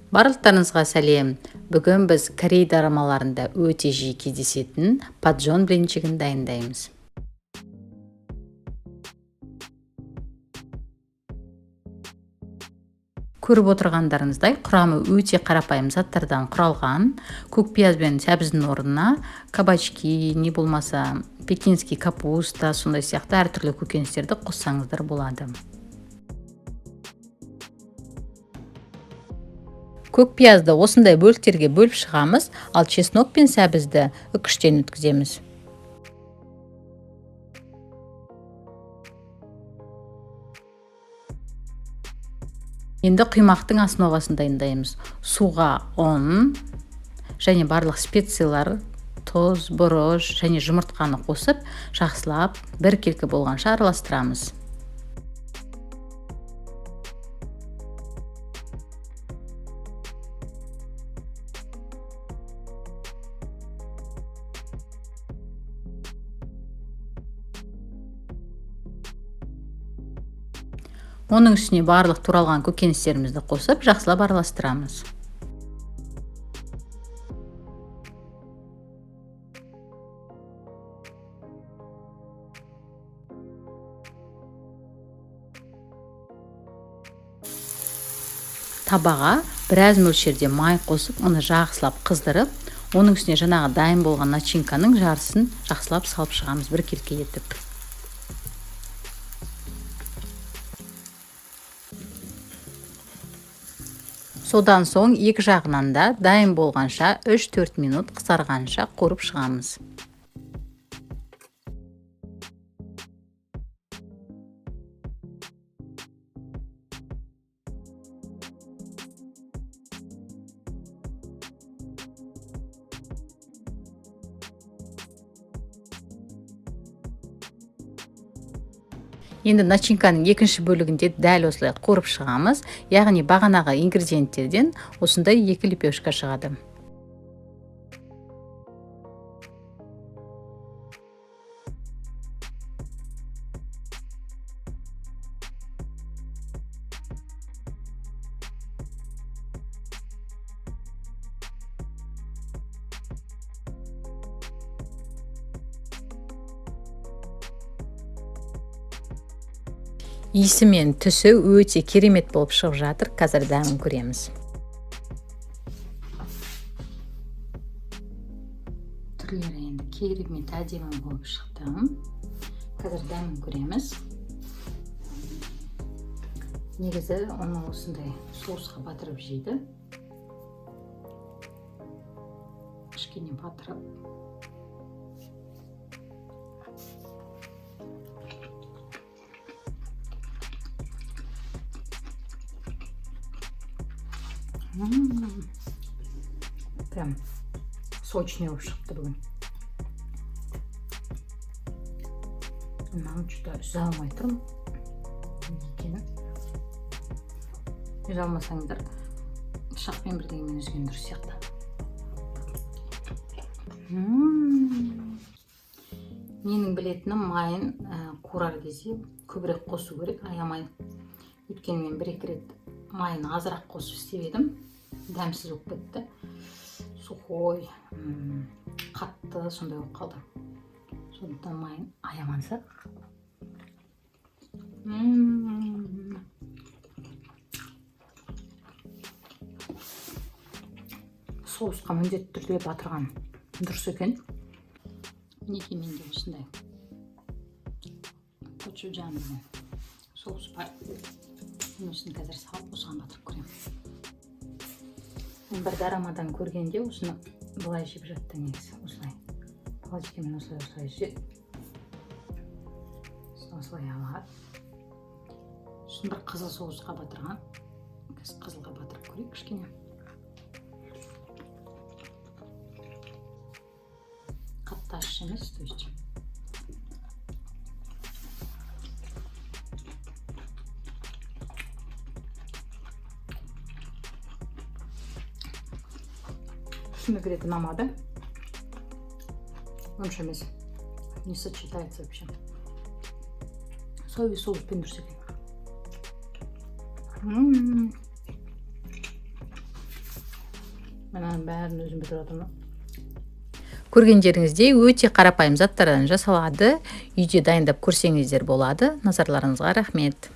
Барлықтарыңызға сәлем. Бүгін біз Корей дорамаларында өте жиі кездесетін паджон блинчигін дайындаймыз. Көріп отырғандарыңыздай, құрамы өте қарапайым заттардан құралған. Көк пияз бен сәбіздің орнына кабачки, не болмаса пекинский капуста, сондай сияқты әртүрлі көкөністерді қоссаңыздар болады. Көк пиязды осындай бөліктерге бөліп шығамыз, ал чеснок пен сәбізді үкіштен өткіземіз. Енді құймақтың основасын дайындаймыз. Суға ұн және барлық специялар, тұз, бұрыш және жұмыртқаны қосып, жақсылап біркелкі болғанша араластырамыз. Оның үстіне барлық туралған көкөністерімізді қосып, жақсылап араластырамыз. Табаға біраз мөлшерде май қосып, оны жақсылап қыздырып, оның үстіне жаңағы дайын болған начинканың жартысын жақсылап салып шығамыз біркелкі етіп. Содан соң екі жағынан да дайын болғанша 3-4 минут қызарғанша қорып шығамыз. Енді начинканың екінші бөлігінде дәл осылай қорып шығамыз, яғни бағанағы ингредиенттерден осындай 2 лепешка шығады. Иісі мен түсі өте керемет болып шығып жатыр. Қазір дәмін көреміз. Түрлері енді керемет әдемі болып шықты. Қазір дәмін көреміз. Негізі оны осындай соусқа батырып жейді. Кішкене батырып. Прям сочный болып шықты бүгін. Мынаны жүр үзе алмай тұрмын. Екені. Үзе алмасаңыздар, пышақпен бірдеңемен үзген дұрыс сияқты. Менің білетінім майын қуырар кезде көбірек қосу керек, аямай. Өйткені мен 1-2 рет майын азырақ қосып істеп едім. Дәмсіз болып кетті. Сухой, қатты, сондай болып қалды. Сондықтан майын аямаңыздар. Соусқа міндетті түрде батырған дұрыс екен. Мінекей менде осындай кочуджанмен соус бар. Осыны қазір салып, осыған батырып көремін. Бір дорамадан көргенде осыны былай жеп жатты негізі. Осылай. Палочкамен осылай жеп. Осылай алады. Сосын бір қызыл соусқа батырған. Қызылға батырып көрейік кішкене. Қатты ащы емес, то есть. Винегрет мама, да? Он же не сочетается вообще. Соевый соус пендурсик. Мен бәрін өзім бітіріп отырмын. Көргендеріңіздей өте қарапайым заттардан жасалады. Үйде дайындап көрсеңіздер болады. Назарларыңызға рахмет.